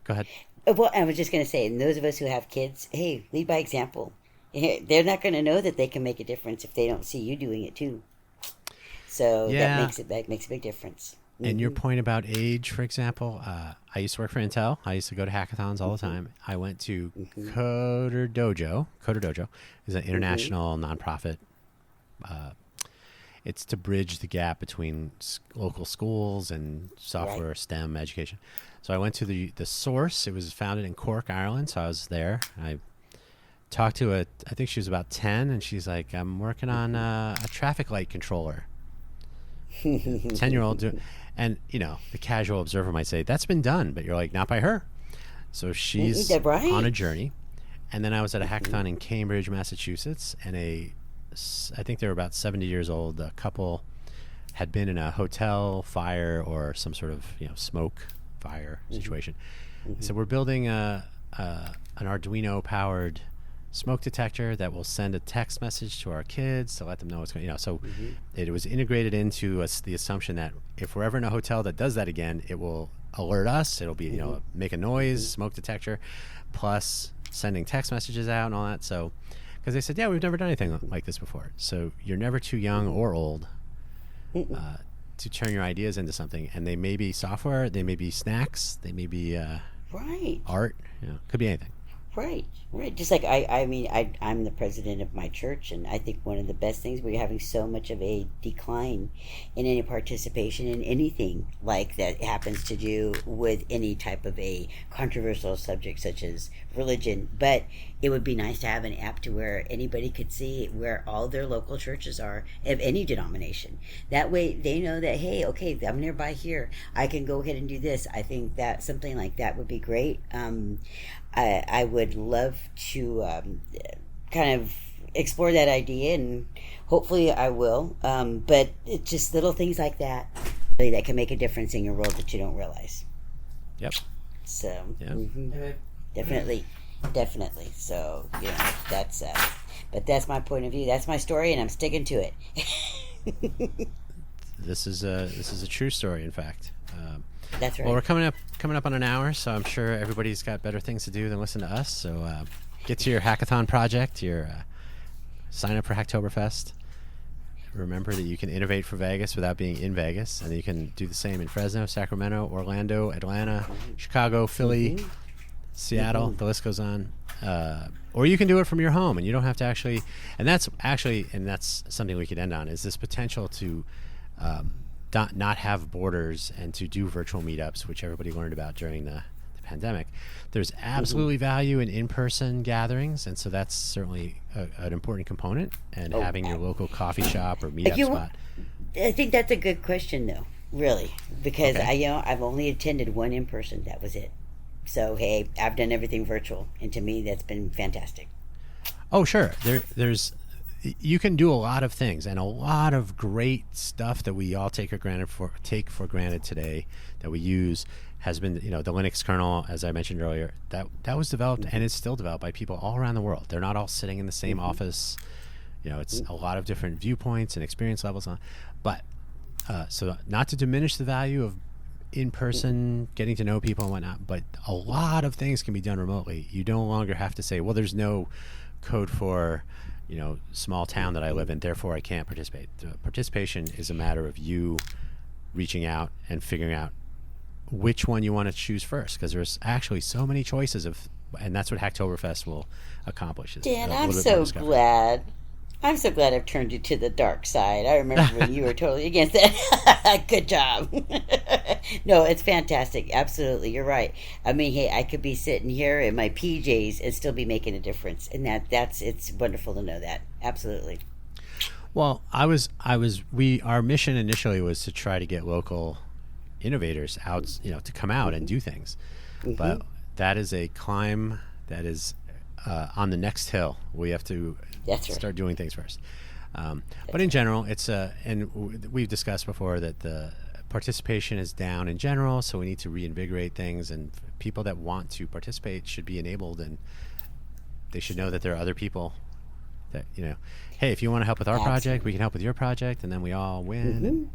go ahead. Well, I was just going to say, and those of us who have kids, hey, lead by example. They're not going to know that they can make a difference if they don't see you doing it too. So that makes a big difference. And your point about age, for example, I used to work for Intel. I used to go to hackathons all the time. I went to Coder Dojo. Coder Dojo is an international nonprofit. It's to bridge the gap between local schools and software STEM education. So I went to the Source. It was founded in Cork, Ireland. So I was there. I talked to I think she was about 10, and she's like, I'm working on a traffic light controller. 10-year-old and the casual observer might say that's been done, but you're like, not by her. So she's on a journey. And then I was at a hackathon in Cambridge, Massachusetts, and I think they were about 70 years old. A couple had been in a hotel fire or some sort of smoke fire situation. So we're building an Arduino powered smoke detector that will send a text message to our kids to let them know what's going. It was integrated into the assumption that if we're ever in a hotel that does that again, it will alert us. It'll be make a noise, smoke detector, plus sending text messages out and all that. So, because they said, yeah, we've never done anything like this before. So you're never too young or old to turn your ideas into something. And they may be software, they may be snacks, they may be art. Could be anything. Right. Just like I'm the president of my church, and I think one of the best things, we're having so much of a decline in any participation in anything like that happens to do with any type of a controversial subject such as religion. But it would be nice to have an app to where anybody could see where all their local churches are of any denomination. That way they know that, hey, okay, I'm nearby here, I can go ahead and do this. I think that something like that would be great. I would love to kind of explore that idea, and hopefully I will. But it's just little things like that really that can make a difference in your world that you don't realize. Yep. So definitely. So that's but that's my point of view. That's my story, and I'm sticking to it. This is a true story, in fact. That's right. Well, we're coming up on an hour, so I'm sure everybody's got better things to do than listen to us. So get to your hackathon project, sign up for Hacktoberfest. Remember that you can innovate for Vegas without being in Vegas, and you can do the same in Fresno, Sacramento, Orlando, Atlanta, Chicago, Philly, Seattle. The list goes on. Or you can do it from your home, and you don't have to actually. And that's something we could end on, is this potential to not have borders and to do virtual meetups, which everybody learned about during the pandemic. There's absolutely value in in-person gatherings, and so that's certainly an important component. And having your local coffee shop or meetup spot. I think that's a good question, though, really, because I've only attended one in-person. That was it. So hey, I've done everything virtual, and to me, that's been fantastic. Oh, sure. You can do a lot of things, and a lot of great stuff that we all take for granted today that we use has been, the Linux kernel, as I mentioned earlier, that was developed and is still developed by people all around the world. They're not all sitting in the same office. It's a lot of different viewpoints and experience levels on, but so not to diminish the value of in-person getting to know people and whatnot, but a lot of things can be done remotely. You no longer have to say, well, there's no code for small town that I live in, therefore I can't participate. The participation is a matter of you reaching out and figuring out which one you want to choose first, because there's actually so many choices and that's what Hacktoberfest will accomplish. Dan, I'm so glad. I'm so glad I've turned you to the dark side. I remember when you were totally against that. Good job. No, it's fantastic. Absolutely. You're right. I mean, hey, I could be sitting here in my PJs and still be making a difference. And it's wonderful to know that. Absolutely. Well, our mission initially was to try to get local innovators out, to come out and do things. But that is a climb that is on the next hill. We have to start doing things first. But in general, it's and we've discussed before that the participation is down in general, so we need to reinvigorate things, and people that want to participate should be enabled, and they should know that there are other people that, hey, if you want to help with our project, we can help with your project, and then we all win. And,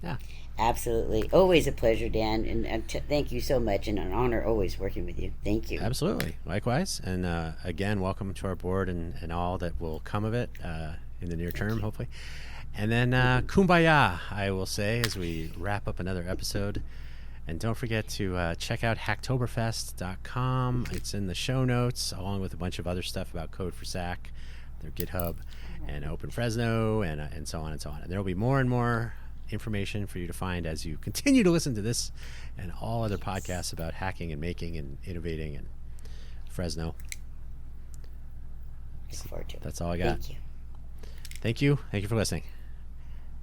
yeah. Absolutely. Always a pleasure, Dan, and thank you so much, and an honor always working with you. Thank you. Absolutely. Likewise. And again, welcome to our board and all that will come of it in the near term, hopefully. And then kumbaya, I will say, as we wrap up another episode. And don't forget to check out hacktoberfest.com. It's in the show notes, along with a bunch of other stuff about Code for SAC, their GitHub, and Open Fresno, and so on and so on. And there will be more and more information for you to find as you continue to listen to this and all other podcasts about hacking and making and innovating and Fresno. Look forward to it. That's all I got. Thank you. Thank you. Thank you for listening.